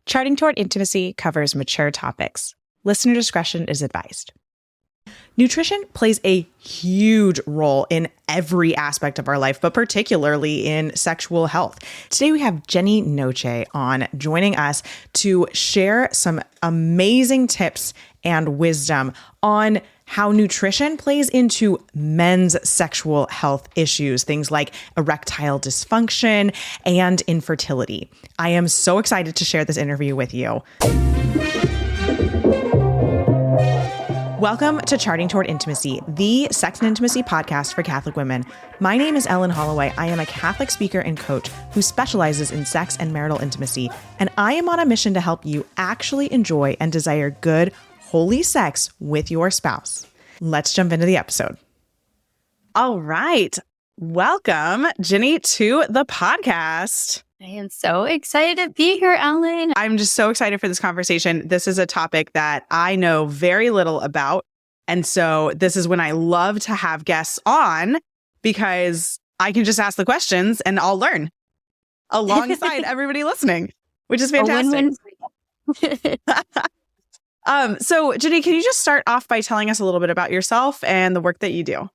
Charting Toward Intimacy covers mature topics. Listener discretion is advised. Nutrition plays a huge role in every aspect of our life, but particularly in sexual health. Today we have Ginny Noce on joining us to share some amazing tips and wisdom on how nutrition plays into men's sexual health issues, things like erectile dysfunction and infertility. I am so excited to share this interview with you. Welcome to Charting Toward Intimacy, the sex and intimacy podcast for Catholic women. My name is Ellen Holloway. I am a Catholic speaker and coach who specializes in sex and marital intimacy, and I am on a mission to help you actually enjoy and desire good, holy sex with your spouse. Let's jump into the episode. All right. Welcome, Ginny, to the podcast. I am so excited to be here, Ellen. I'm just so excited for this conversation. This is a topic that I know very little about. And so this is when I love to have guests on because I can just ask the questions and I'll learn alongside everybody listening, which is fantastic. So Ginny, can you just start off by telling us a little bit about yourself and the work that you do?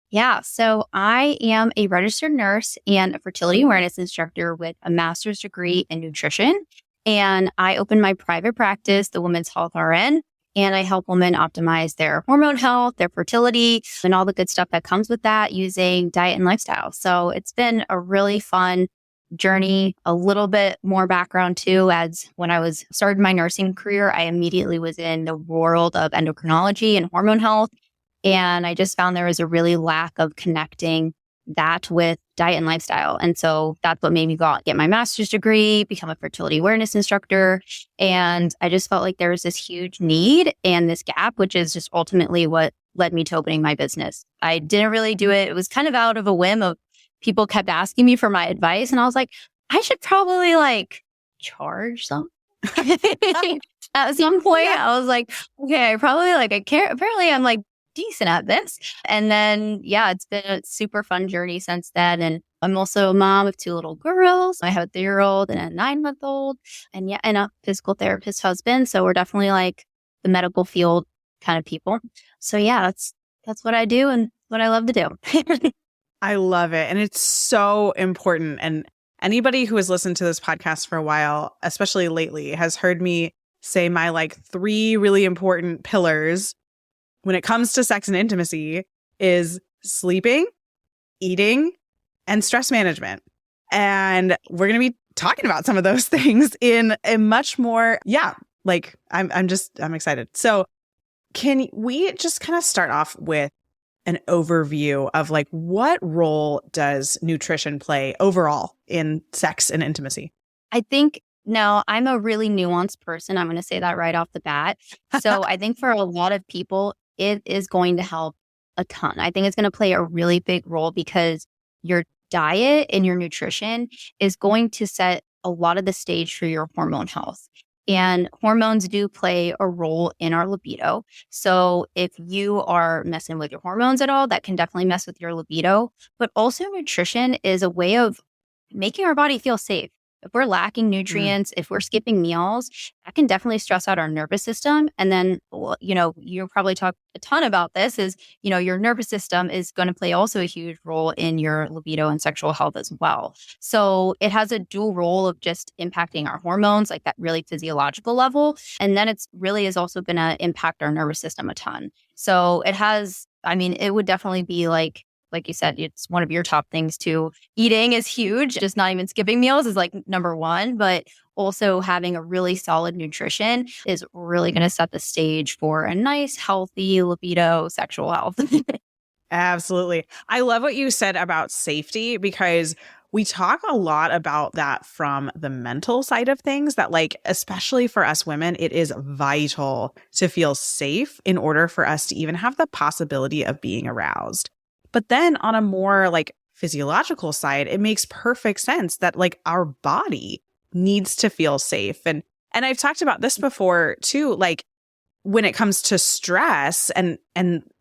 Yeah, so I am a registered nurse and a fertility awareness instructor with a master's degree in nutrition. And I opened my private practice, the Women's Health RN, and I help women optimize their hormone health, their fertility, and all the good stuff that comes with that using diet and lifestyle. So it's been a really fun journey. A little bit more background too, as when I started my nursing career, I immediately was in the world of endocrinology and hormone health. And I just found there was a really lack of connecting that with diet and lifestyle. And so that's what made me get my master's degree, become a fertility awareness instructor. And I just felt like there was this huge need and this gap, which is just ultimately what led me to opening my business. I didn't really do it. It was kind of out of a whim of people kept asking me for my advice. And I was like, I should probably charge some. At some point, I was like, okay, I can't, apparently I'm decent at this. And then, it's been a super fun journey since then. And I'm also a mom of 2 little girls. I have a 3-year-old and a 9-month-old and a physical therapist husband. So we're definitely the medical field kind of people. So that's what I do and what I love to do. I love it. And it's so important. And anybody who has listened to this podcast for a while, especially lately, has heard me say my 3 really important pillars when it comes to sex and intimacy is sleeping, eating, and stress management. And we're going to be talking about some of those things in a much more, I'm excited. So can we just kind of start off with an overview of what role does nutrition play overall in sex and intimacy? I think no, I'm a really nuanced person. I'm going to say that right off the bat. So I think for a lot of people, it is going to help a ton. I think it's going to play a really big role because your diet and your nutrition is going to set a lot of the stage for your hormone health. And hormones do play a role in our libido. So if you are messing with your hormones at all, that can definitely mess with your libido. But also nutrition is a way of making our body feel safe. If we're lacking nutrients, if we're skipping meals, that can definitely stress out our nervous system. And then, you'll probably talk a ton about this is, your nervous system is going to play also a huge role in your libido and sexual health as well. So it has a dual role of just impacting our hormones, that really physiological level. And then it's really is also going to impact our nervous system a ton. So it would definitely be like you said, it's one of your top things too. Eating is huge. Just not even skipping meals is number 1, but also having a really solid nutrition is really going to set the stage for a nice, healthy libido, sexual health. Absolutely. I love what you said about safety because we talk a lot about that from the mental side of things that especially for us women, it is vital to feel safe in order for us to even have the possibility of being aroused. But then on a more physiological side, it makes perfect sense that our body needs to feel safe. And I've talked about this before too, when it comes to stress and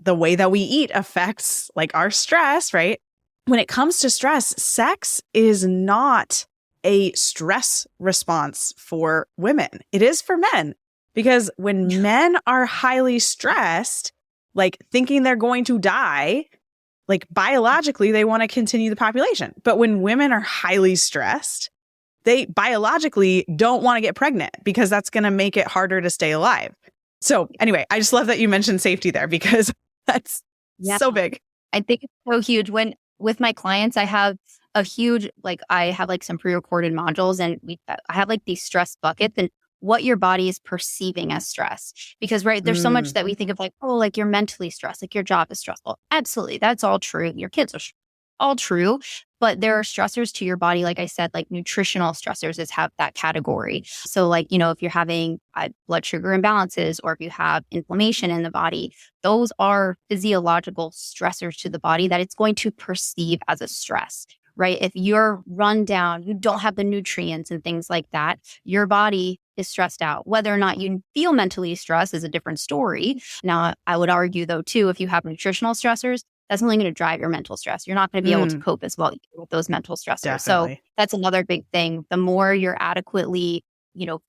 the way that we eat affects our stress, right? When it comes to stress, sex is not a stress response for women. It is for men, because when men are highly stressed, like thinking they're going to die, like biologically, they want to continue the population. But when women are highly stressed, they biologically don't want to get pregnant because that's going to make it harder to stay alive. So anyway, I just love that you mentioned safety there, because that's so big. I think it's so huge. With my clients, I have a huge, I have some pre-recorded modules, and I have these stress buckets and what your body is perceiving as stress. Because, right, there's so much that we think of you're mentally stressed, your job is stressful. Absolutely. That's all true. Your kids are all true. But there are stressors to your body, like I said, nutritional stressors have that category. So if you're having blood sugar imbalances, or if you have inflammation in the body, those are physiological stressors to the body that it's going to perceive as a stress, right? If you're run down, you don't have the nutrients and things like that, your body is stressed out. Whether or not you feel mentally stressed is a different story. Now, I would argue though, too, if you have nutritional stressors, that's only going to drive your mental stress. You're not going to be able to cope as well with those mental stressors. Definitely. So that's another big thing. The more you're adequately,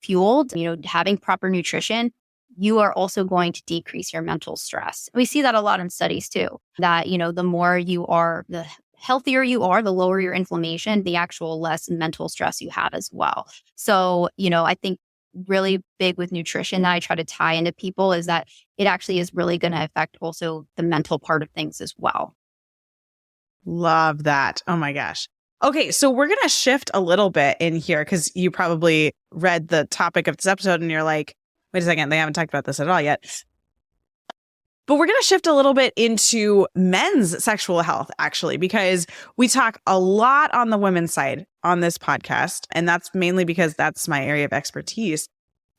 fueled, having proper nutrition, you are also going to decrease your mental stress. We see that a lot in studies too, that, the more you are, the healthier you are, the lower your inflammation, the actual less mental stress you have as well. So, I think really big with nutrition that I try to tie into people is that it actually is really going to affect also the mental part of things as well. Love that. Oh my gosh. Okay, so we're going to shift a little bit in here, because you probably read the topic of this episode and you're like, wait a second, they haven't talked about this at all yet. But we're going to shift a little bit into men's sexual health, actually, because we talk a lot on the women's side on this podcast. And that's mainly because that's my area of expertise.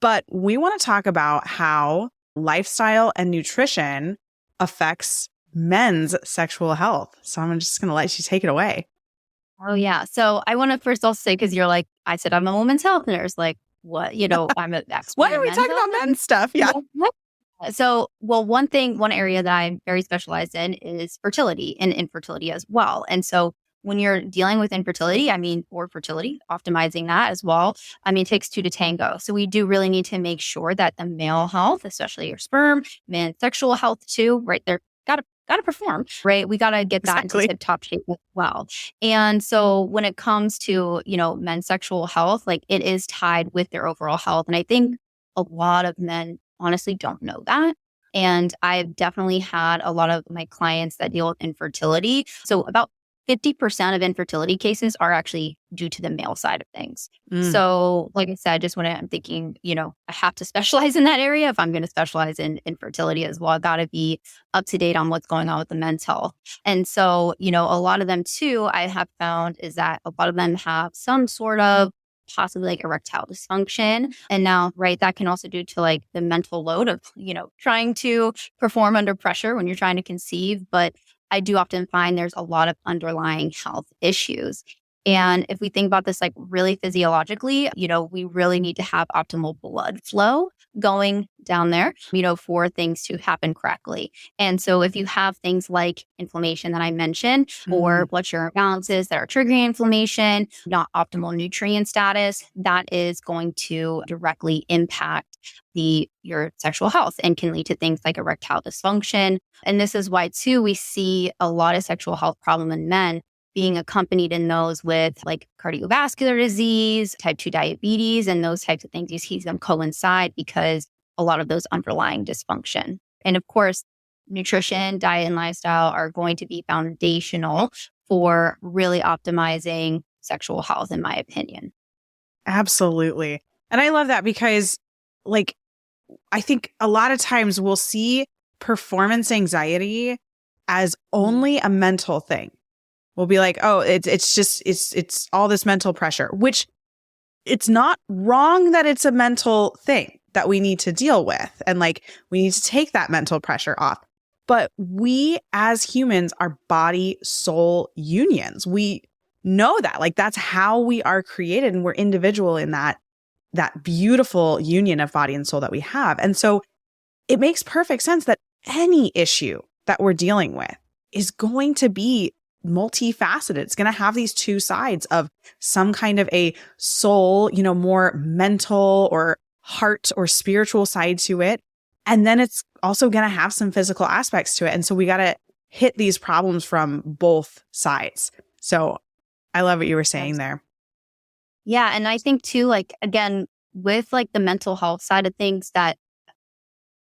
But we want to talk about how lifestyle and nutrition affects men's sexual health. So I'm just going to let you take it away. Oh, yeah. So I want to first also say, because you're I said, I'm a women's health nurse. What? I'm an expert. Why are we talking about men's stuff? Yeah. So, one area that I'm very specialized in is fertility and infertility as well. And so when you're dealing with infertility, or fertility, optimizing that as well, it takes two to tango. So we do really need to make sure that the male health, especially your sperm, men's sexual health too, right? They're got to perform, right? We got to get that into tip-top shape as well. And so when it comes to, men's sexual health, it is tied with their overall health. And I think a lot of men honestly don't know that. And I've definitely had a lot of my clients that deal with infertility. So about 50% of infertility cases are actually due to the male side of things. So like I said, just when I'm thinking, I have to specialize in that area. If I'm going to specialize in infertility as well, I've got to be up to date on what's going on with the men's health. And so, a lot of them too, I have found is that a lot of them have some sort of possibly erectile dysfunction. And now, right, that can also due to the mental load of, trying to perform under pressure when you're trying to conceive. But I do often find there's a lot of underlying health issues. And if we think about this really physiologically, we really need to have optimal blood flow going down there, for things to happen correctly. And so if you have things like inflammation that I mentioned, or blood sugar imbalances that are triggering inflammation, not optimal nutrient status, that is going to directly impact your sexual health and can lead to things like erectile dysfunction. And this is why too, we see a lot of sexual health problem in men being accompanied in those with cardiovascular disease, type 2 diabetes, and those types of things. You see them coincide because a lot of those underlying dysfunction. And of course, nutrition, diet, and lifestyle are going to be foundational for really optimizing sexual health, in my opinion. Absolutely. And I love that because I think a lot of times we'll see performance anxiety as only a mental thing. We'll be like, oh, it's all this mental pressure, which it's not wrong that it's a mental thing that we need to deal with. And we need to take that mental pressure off. But we as humans are body soul unions. We know that that's how we are created, and we're individual in that beautiful union of body and soul that we have. And so it makes perfect sense that any issue that we're dealing with is going to be multifaceted. It's going to have these two sides of some kind of a soul, more mental or heart or spiritual side to it. And then it's also going to have some physical aspects to it. And so we got to hit these problems from both sides. So I love what you were saying there. Yeah. And I think too, like, again, with like the mental health side of things, that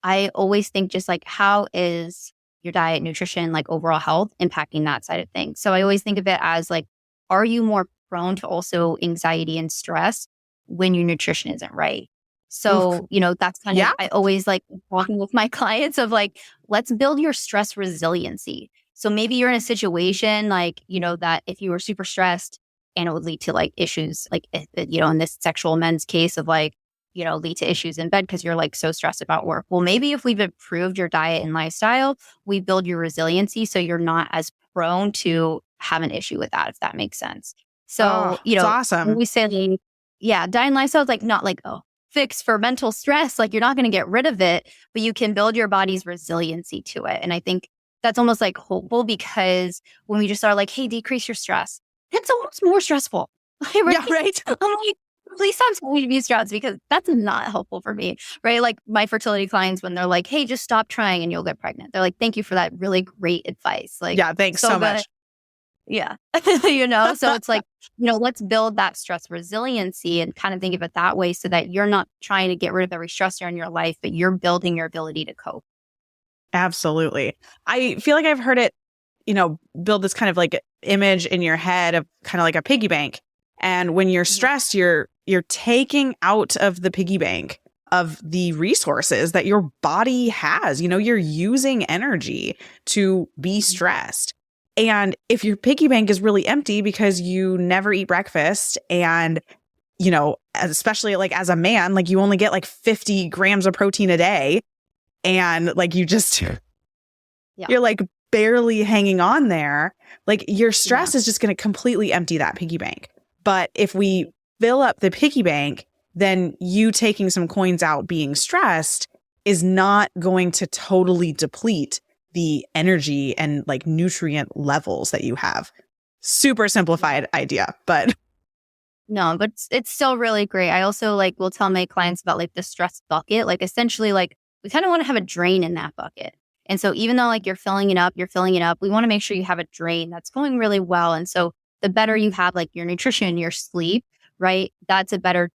I always think just like, how is your diet, nutrition, like overall health impacting that side of things? So I always think of it as like, are you more prone to also anxiety and stress when your nutrition isn't right? So, that's kind of, I always like walking with my clients of like, let's build your stress resiliency. So maybe you're in a situation like, that if you were super stressed and it would lead to like issues, like, in this sexual men's case of like, lead to issues in bed because you're like so stressed about work. Well, maybe if we've improved your diet and lifestyle, we build your resiliency so you're not as prone to have an issue with that, if that makes sense. So, it's awesome. When we say, diet and lifestyle is like not like, fix for mental stress. Like, you're not going to get rid of it, but you can build your body's resiliency to it. And I think that's almost like hopeful, because when we just are like, hey, decrease your stress, it's almost more stressful. Right? Yeah, right. I'm like, please stop telling me to be stressed, because that's not helpful for me, right? Like my fertility clients, when they're like, hey, just stop trying and you'll get pregnant. They're like, thank you for that really great advice. Like, yeah, thanks so much. Yeah. So it's like, let's build that stress resiliency and kind of think of it that way, so that you're not trying to get rid of every stressor in your life, but you're building your ability to cope. Absolutely. I feel like I've heard it, build this kind of like image in your head of kind of like a piggy bank. And when you're stressed, you're taking out of the piggy bank of the resources that your body has. You're using energy to be stressed. And if your piggy bank is really empty because you never eat breakfast, and, especially like as a man, like you only get like 50 grams of protein a day, and like you're like barely hanging on there, like your stress is just going to completely empty that piggy bank. But if we fill up the piggy bank, then you taking some coins out being stressed is not going to totally deplete the energy and like nutrient levels that you have. Super simplified idea, but no, but it's still really great. I also like will tell my clients about like the stress bucket. Like essentially, like we kind of want to have a drain in that bucket. And so even though like you're filling it up, we want to make sure you have a drain that's going really well. And so the better you have like your nutrition, your sleep, right? That's a better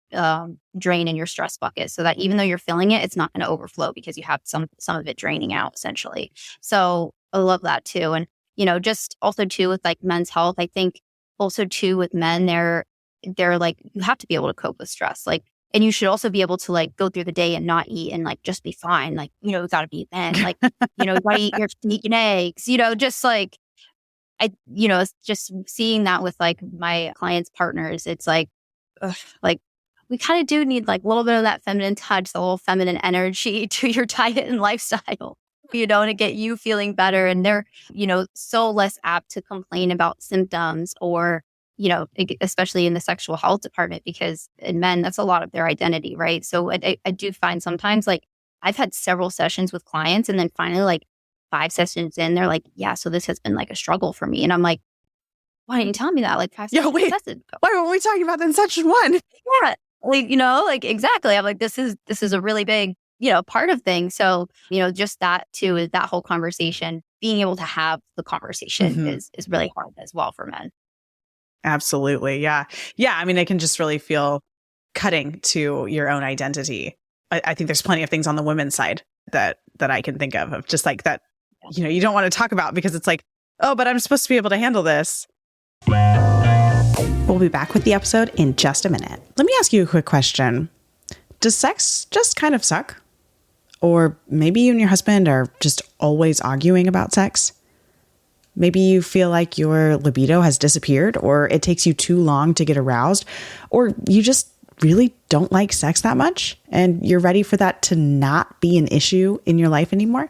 drain in your stress bucket, so that even though you're filling it, it's not going to overflow because you have some of it draining out essentially. So I love that too. And, just also too with like men's health, I think also too with men, they're like, you have to be able to cope with stress. Like, and you should also be able to like go through the day and not eat and like just be fine. Like, you got to be men, like, you got to eat your meat and eggs, just like, it's just seeing that with like my clients' partners, it's like, like we kind of do need like a little bit of that feminine touch, the little feminine energy to your diet and lifestyle, to get you feeling better. And they're, so less apt to complain about symptoms or, especially in the sexual health department, because in men, that's a lot of their identity, right? So I do find sometimes like I've had several sessions with clients, and then finally like 5 sessions in, they're like, yeah, so this has been like a struggle for me. And I'm like, why didn't you tell me that? Like 5 sessions. Why weren't we talking about that in session 1? Yeah. Like, like exactly. I'm like, this is a really big, part of things. So, just that too, is that whole conversation, being able to have the conversation is really hard as well for men. Absolutely. Yeah. Yeah. I mean, it can just really feel cutting to your own identity. I think there's plenty of things on the women's side that I can think of just like that, you don't want to talk about because it's like, oh, but I'm supposed to be able to handle this. We'll be back with the episode in just a minute. Let me ask you a quick question. Does sex just kind of suck? Or maybe you and your husband are just always arguing about sex? Maybe you feel like your libido has disappeared, or it takes you too long to get aroused, or you just really don't like sex that much and you're ready for that to not be an issue in your life anymore.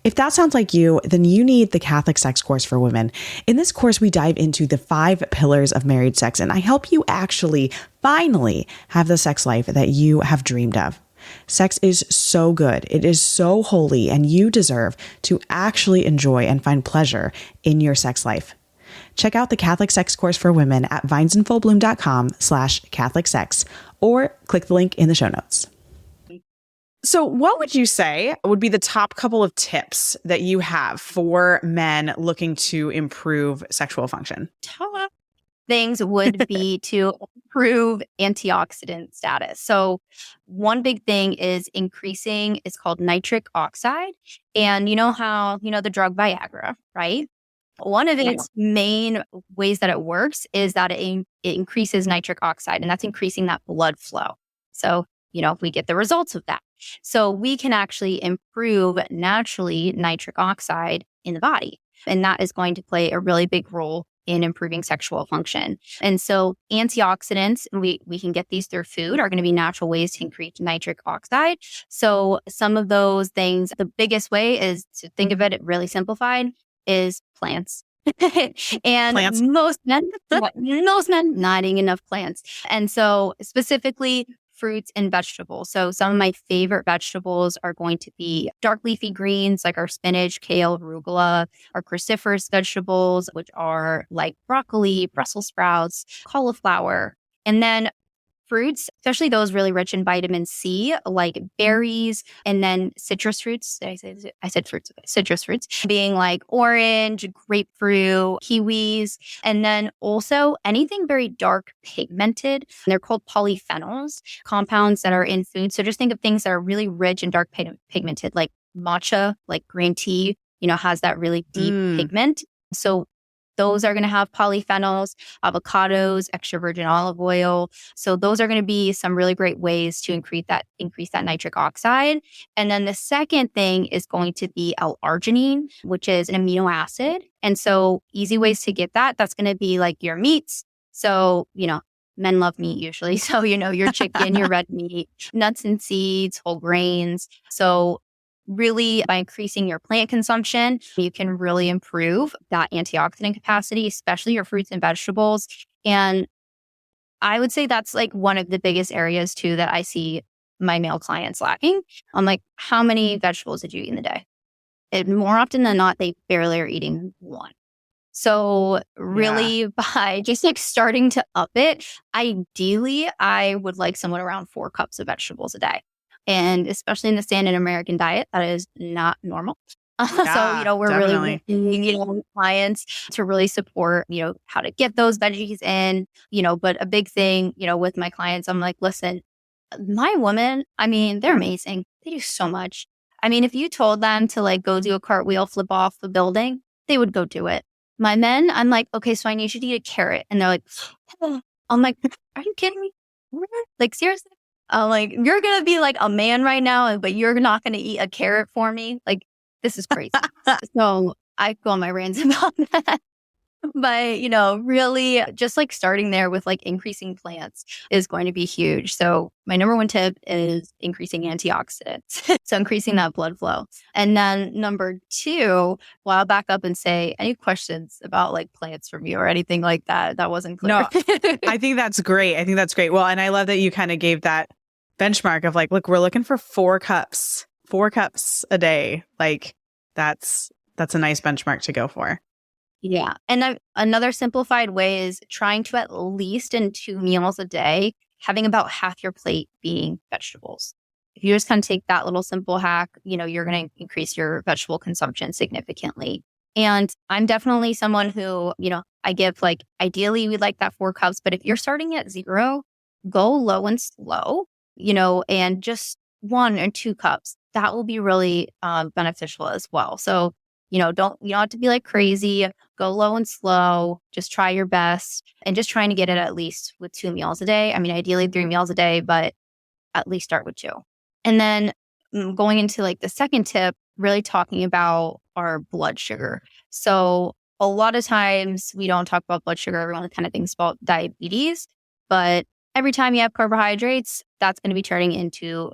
If that sounds like you, then you need the Catholic Sex Course for Women. In this course, we dive into the 5 pillars of married sex, and I help you actually finally have the sex life that you have dreamed of. Sex is so good. It is so holy, and you deserve to actually enjoy and find pleasure in your sex life. Check out the Catholic Sex Course for Women at vinesinfullbloom.com/Catholic sex, or click the link in the show notes. So what would you say would be the top couple of tips that you have for men looking to improve sexual function? Top things would be to improve antioxidant status. So one big thing is increasing, it's called nitric oxide. And you know how, the drug Viagra, right? One of its main ways that it works is that it increases nitric oxide, and that's increasing that blood flow. So, if we get the results of that. So we can actually improve naturally nitric oxide in the body. And that is going to play a really big role in improving sexual function. And so antioxidants, we can get these through food, are going to be natural ways to increase nitric oxide. So some of those things, the biggest way is to think of it really simplified, is plants. And Plants. most men not eating enough plants. And so specifically fruits and vegetables. So some of my favorite vegetables are going to be dark leafy greens like our spinach, kale, arugula, our cruciferous vegetables, which are like broccoli, Brussels sprouts, cauliflower. And then fruits, especially those really rich in vitamin C, like berries, and then citrus fruits. I said fruits. Okay. Citrus fruits being like orange, grapefruit, kiwis, and then also anything very dark pigmented. They're called polyphenols, compounds that are in food. So just think of things that are really rich and dark pigmented, like matcha, like green tea, has that really deep pigment. So those are going to have polyphenols, avocados, extra virgin olive oil. So those are going to be some really great ways to increase that nitric oxide. And then the second thing is going to be L-arginine, which is an amino acid. And so easy ways to get that, that's going to be like your meats. So, men love meat usually. So, your chicken, your red meat, nuts and seeds, whole grains. So really, by increasing your plant consumption, you can really improve that antioxidant capacity, especially your fruits and vegetables. And I would say that's like one of the biggest areas too that I see my male clients lacking. I'm like, how many vegetables did you eat in the day? And more often than not, they barely are eating one. So really by just like starting to up it, ideally, I would like someone around 4 cups of vegetables a day. And especially in the standard American diet, that is not normal. So, we're definitely. really working, clients to really support, how to get those veggies in, but a big thing, with my clients, I'm like, listen, my women, they're amazing. They do so much. If you told them to like go do a cartwheel, flip off the building, they would go do it. My men, I'm like, okay, so I need you to eat a carrot. And they're like, I'm like, are you kidding me? Like, seriously? Like, you're going to be like a man right now, but you're not going to eat a carrot for me. Like, this is crazy. So I go on my rants about that. But, really just like starting there with like increasing plants is going to be huge. So my number one tip is increasing antioxidants. So increasing that blood flow. And then number 2, well, I'll back up and say, any questions about like plants from you or anything like that? That wasn't clear. No, I think that's great. Well, and I love that you kind of gave that benchmark of like, look, we're looking for 4 cups a day. Like that's a nice benchmark to go for. Yeah. And another simplified way is trying to at least in 2 meals a day, having about half your plate being vegetables. If you just kind of take that little simple hack, you're going to increase your vegetable consumption significantly. And I'm definitely someone who, I give like, ideally we'd like that 4 cups, but if you're starting at 0, go low and slow, and just 1 or 2 cups, that will be really beneficial as well. So, you don't have to be like crazy, go low and slow, just try your best and just trying to get it at least with 2 meals a day. Ideally 3 meals a day, but at least start with 2. And then going into like the second tip, really talking about our blood sugar. So a lot of times we don't talk about blood sugar. Everyone kind of thinks about diabetes, but every time you have carbohydrates, that's going to be turning into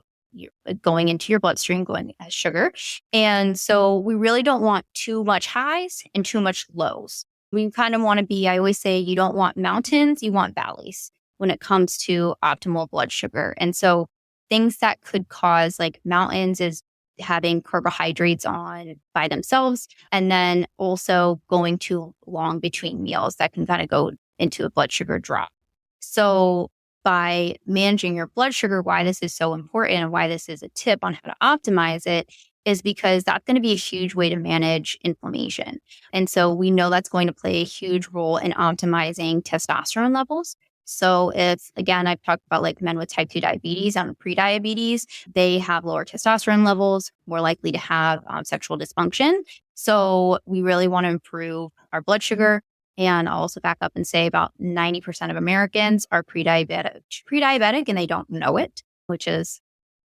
going into your bloodstream, going as sugar. And so we really don't want too much highs and too much lows. We kind of want to be, I always say, you don't want mountains, you want valleys when it comes to optimal blood sugar. And so things that could cause like mountains is having carbohydrates on by themselves, and then also going too long between meals that can kind of go into a blood sugar drop. So by managing your blood sugar, why this is so important and why this is a tip on how to optimize it is because that's going to be a huge way to manage inflammation. And so we know that's going to play a huge role in optimizing testosterone levels. So if, again, I've talked about like men with type 2 diabetes and prediabetes, they have lower testosterone levels, more likely to have sexual dysfunction. So we really want to improve our blood sugar. And I'll also back up and say about 90% of Americans are pre-diabetic and they don't know it, which is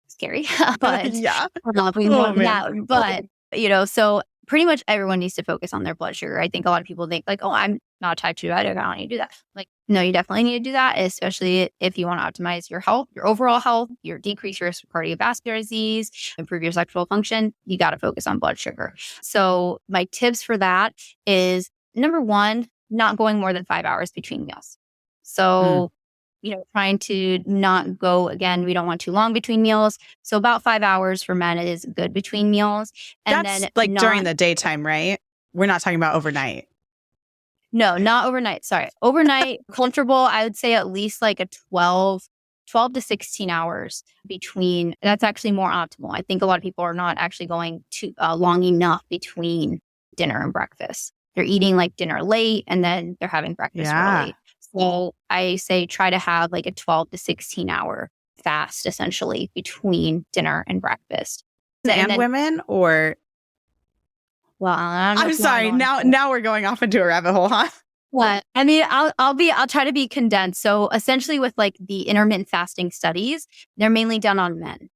scary. But yeah. I don't know if we know that. But, so pretty much everyone needs to focus on their blood sugar. I think a lot of people think like, oh, I'm not type 2 diabetic, I don't need to do that. Like, no, you definitely need to do that, especially if you want to optimize your health, your overall health, decrease your risk of cardiovascular disease, improve your sexual function. You got to focus on blood sugar. So my tips for that is, number one, not going more than 5 hours between meals. So, trying to not go, again, we don't want too long between meals. So about 5 hours for men is good between meals. And that's then like during the daytime, right? We're not talking about overnight. No, not overnight. Sorry. Overnight, comfortable, I would say at least like a 12 to 16 hours between. That's actually more optimal. I think a lot of people are not actually going too long enough between dinner and breakfast. They're eating like dinner late and then they're having breakfast early. So I say try to have like a 12 to 16 hour fast essentially between dinner and breakfast. And women or... Well, I'm sorry. Now we're going off into a rabbit hole, huh? What? I mean, I'll try to be condensed. So essentially with like the intermittent fasting studies, they're mainly done on men.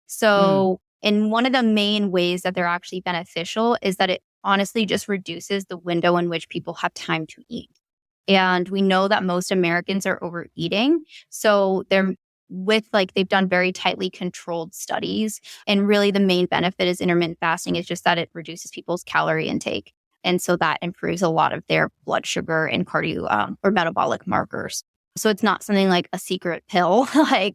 So and one of the main ways that they're actually beneficial is that it honestly just reduces the window in which people have time to eat. And we know that most Americans are overeating. So they've done very tightly controlled studies. And really the main benefit is intermittent fasting is just that it reduces people's calorie intake. And so that improves a lot of their blood sugar and cardio or metabolic markers. So it's not something like a secret pill. I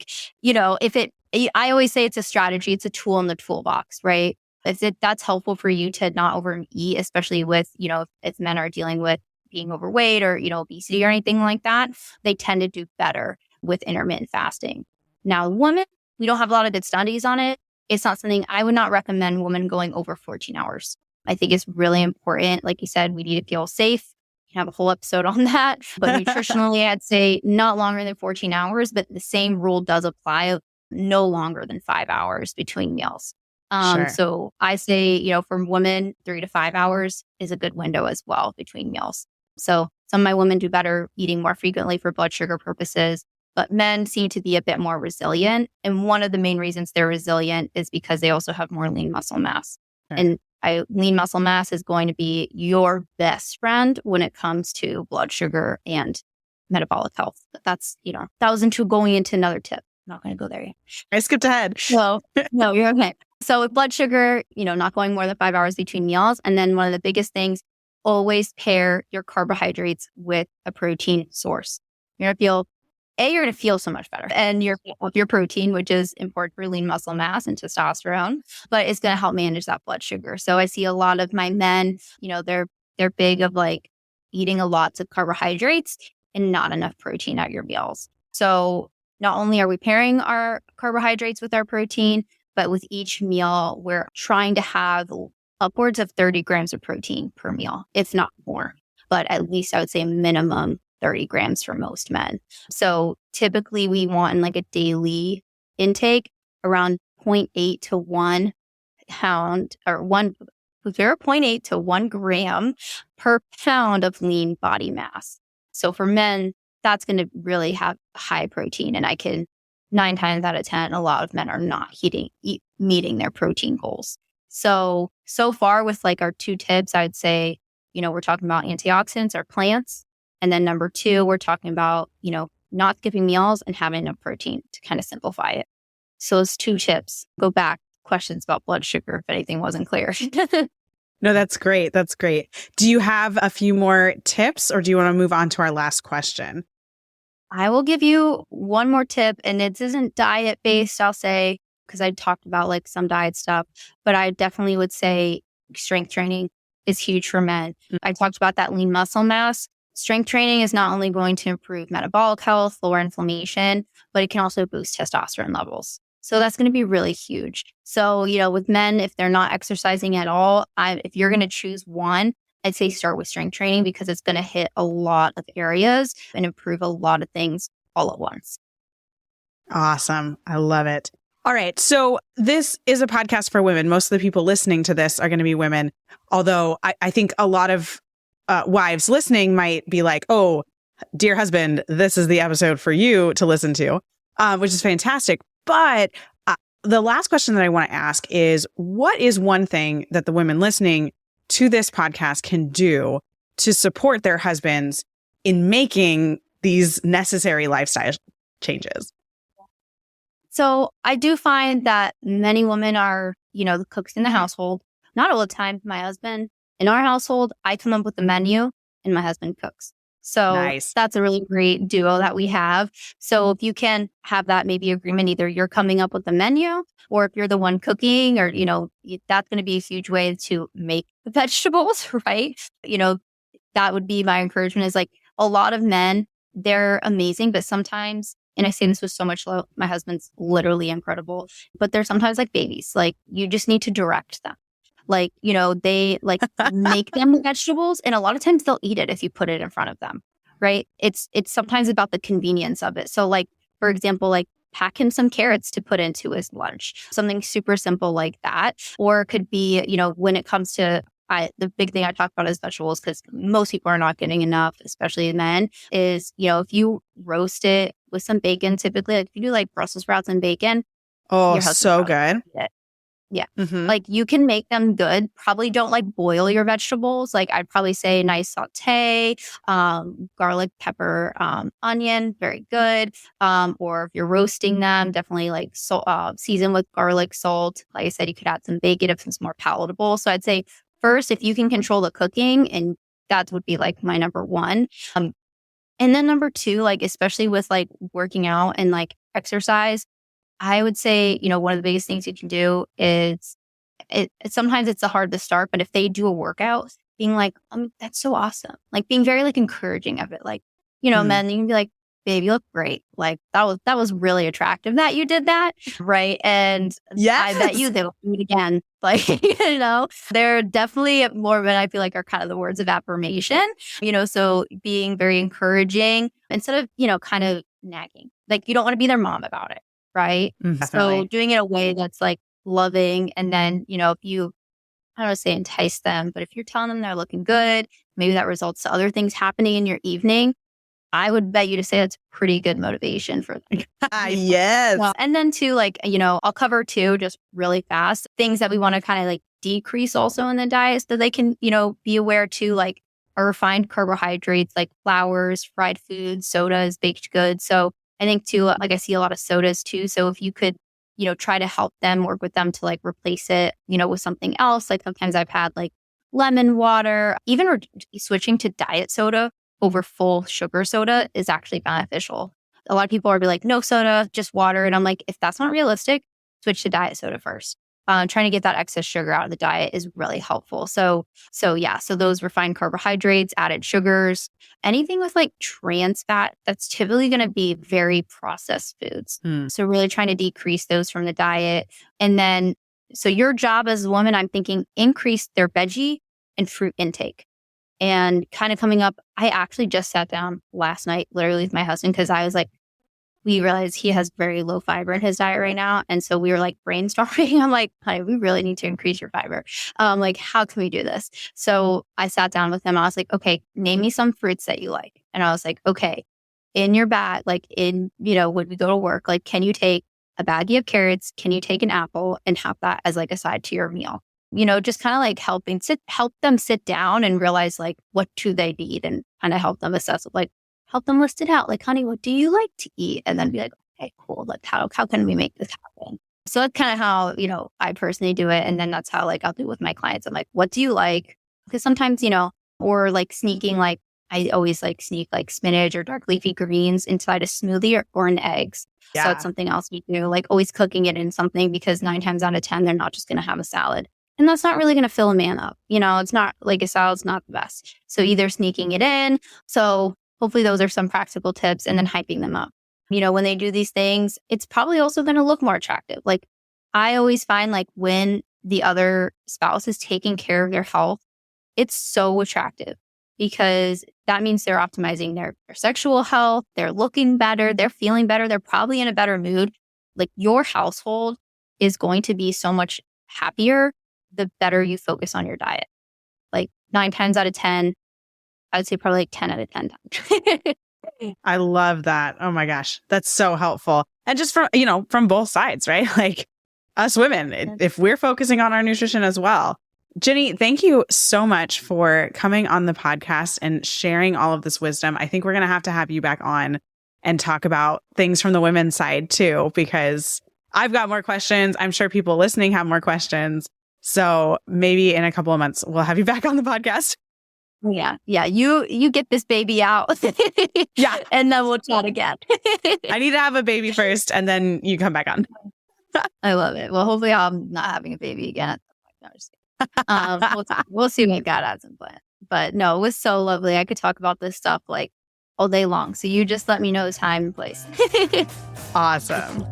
always say it's a strategy, it's a tool in the toolbox, right? That's helpful for you to not overeat, especially with, if men are dealing with being overweight or, obesity or anything like that, they tend to do better with intermittent fasting. Now, women, we don't have a lot of good studies on it. It's not something I would not recommend women going over 14 hours. I think it's really important. Like you said, we need to feel safe. We can have a whole episode on that. But nutritionally, I'd say not longer than 14 hours, but the same rule does apply of no longer than 5 hours between meals. Sure. So I say, for women, 3 to 5 hours is a good window as well between meals. So some of my women do better eating more frequently for blood sugar purposes, but men seem to be a bit more resilient. And one of the main reasons they're resilient is because they also have more lean muscle mass. Sure. And lean muscle mass is going to be your best friend when it comes to blood sugar and metabolic health. But that's, that was going into another tip. I'm not going to go there yet. I skipped ahead. No, you're okay. So with blood sugar, not going more than 5 hours between meals. And then one of the biggest things, always pair your carbohydrates with a protein source. You're going to feel so much better. And your protein, which is important for lean muscle mass and testosterone, but it's going to help manage that blood sugar. So I see a lot of my men, they're big of like eating lots of carbohydrates and not enough protein at your meals. So not only are we pairing our carbohydrates with our protein, but with each meal, we're trying to have upwards of 30 grams of protein per meal, if not more. But at least I would say a minimum 30 grams for most men. So typically we want in like a daily intake around 0.8 to 1 pound or 0.8 to 1 gram per pound of lean body mass. So for men, that's going to really have high protein. And 9 times out of 10, a lot of men are not meeting their protein goals. So far with like our 2 tips, I would say, we're talking about antioxidants or plants. And then number 2, we're talking about, not skipping meals and having enough protein to kind of simplify it. So those 2 tips. Go back, questions about blood sugar if anything wasn't clear. No, that's great. That's great. Do you have a few more tips or do you want to move on to our last question? I will give you one more tip, and it isn't diet based, I'll say, because I talked about like some diet stuff, but I definitely would say strength training is huge for men. I talked about that lean muscle mass. Strength training is not only going to improve metabolic health, lower inflammation, but it can also boost testosterone levels. So that's going to be really huge. So, with men, if they're not exercising at all, if you're going to choose one, I'd say start with strength training because it's going to hit a lot of areas and improve a lot of things all at once. Awesome. I love it. All right. So this is a podcast for women. Most of the people listening to this are going to be women. Although I think a lot of wives listening might be like, oh, dear husband, this is the episode for you to listen to, which is fantastic. But the last question that I want to ask is, what is one thing that the women listening to this podcast can do to support their husbands in making these necessary lifestyle changes? So I do find that many women are, the cooks in the household. Not all the time. My husband, in our household, I come up with the menu and my husband cooks. So nice. That's a really great duo that we have. So if you can have that maybe agreement, either you're coming up with the menu or if you're the one cooking or, that's going to be a huge way to make the vegetables, right? That would be my encouragement is like a lot of men, they're amazing, but sometimes, and I say this with so much love, my husband's literally incredible, but they're sometimes like babies. Like you just need to direct them. Like, they like make them the vegetables and a lot of times they'll eat it if you put it in front of them, right? It's sometimes about the convenience of it. So like, for example, like pack him some carrots to put into his lunch, something super simple like that. Or it could be, when it comes to the big thing I talk about is vegetables because most people are not getting enough, especially men, is, if you roast it with some bacon, typically, like if you do like Brussels sprouts and bacon. Oh, so good. Yeah. Mm-hmm. Like you can make them good. Probably don't like boil your vegetables. Like I'd probably say nice saute, garlic, pepper, onion, very good. Or if you're roasting them, definitely like season with garlic, salt. Like I said, you could add some bacon if it's more palatable. So I'd say first, if you can control the cooking, and that would be like my number one. And then number two, like especially with like working out and like exercise, I would say, one of the biggest things you can do is sometimes it's hard to start, but if they do a workout, being like, that's so awesome. Like being very like encouraging of it. Like, men, you can be like, babe, you look great. Like that was really attractive that you did that. Right. And yes. I bet they'll do it again. Like, they're definitely more men I feel like are kind of the words of affirmation, so being very encouraging instead of, kind of nagging. Like you don't want to be their mom about it. Right. Definitely. So doing it in a way that's like loving. And then, if you, I don't want to say entice them, but if you're telling them they're looking good, maybe that results to other things happening in your evening. I would bet you to say that's pretty good motivation for them. Yes. Well, and then too, like, I'll cover too, just really fast, things that we want to kind of like decrease also in the diet so they can, be aware too, like our refined carbohydrates, like flours, fried foods, sodas, baked goods. So I think too, like I see a lot of sodas too. So if you could, try to help them, work with them to like replace it, with something else. Like sometimes I've had like lemon water, even switching to diet soda over full sugar soda is actually beneficial. A lot of people are like, no soda, just water. And I'm like, if that's not realistic, switch to diet soda first. Trying to get that excess sugar out of the diet is really helpful. So those refined carbohydrates, added sugars, anything with like trans fat, that's typically going to be very processed foods. So really trying to decrease those from the diet. And then, so your job as a woman, I'm thinking increase their veggie and fruit intake. And kind of coming up, I actually just sat down last night, literally with my husband, because I was like, we realized he has very low fiber in his diet right now. And so we were like brainstorming. I'm like, honey, we really need to increase your fiber. Like, how can we do this? So I sat down with him. I was like, okay, name me some fruits that you like. And I was like, okay, in your bag, like when we go to work, like, can you take a baggie of carrots? Can you take an apple and have that as like a side to your meal? Just kind of like help them sit down and realize like, what do they need and kind of help them assess it. Like, help them list it out. Like, honey, what do you like to eat? And then be like, okay, cool. Like, how can we make this happen? So that's kind of how, I personally do it. And then that's how like I'll do it with my clients. I'm like, what do you like? Because sometimes, or like sneaking like I always like sneak like spinach or dark leafy greens inside a smoothie or in eggs. Yeah. So it's something else we do, like always cooking it in something, because 9 times out of 10, they're not just going to have a salad. And that's not really going to fill a man up. It's not like a salad's not the best. So either sneaking it in. So hopefully those are some practical tips, and then hyping them up. When they do these things, it's probably also going to look more attractive. Like I always find like when the other spouse is taking care of their health, it's so attractive, because that means they're optimizing their sexual health. They're looking better. They're feeling better. They're probably in a better mood. Like your household is going to be so much happier the better you focus on your diet. Like 9 times out of 10, I would say probably like 10 out of 10 times. I love that. Oh my gosh. That's so helpful. And just from both sides, right? Like us women, if we're focusing on our nutrition as well. Ginny, thank you so much for coming on the podcast and sharing all of this wisdom. I think we're going to have you back on and talk about things from the women's side too, because I've got more questions. I'm sure people listening have more questions. So maybe in a couple of months, we'll have you back on the podcast. Yeah. You get this baby out. Yeah. And then we'll chat again. I need to have a baby first, and then you come back on. I love it. Well, hopefully I'm not having a baby again. No, just we'll see what God has in plan. But no, it was so lovely. I could talk about this stuff like all day long. So you just let me know the time and place. Awesome.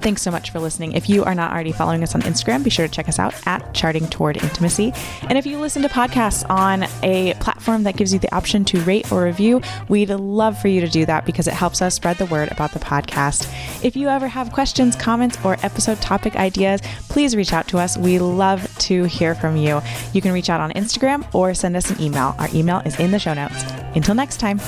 Thanks so much for listening. If you are not already following us on Instagram, be sure to check us out at Charting Toward Intimacy. And if you listen to podcasts on a platform that gives you the option to rate or review, we'd love for you to do that, because it helps us spread the word about the podcast. If you ever have questions, comments, or episode topic ideas, please reach out to us. We love to hear from you. You can reach out on Instagram or send us an email. Our email is in the show notes. Until next time.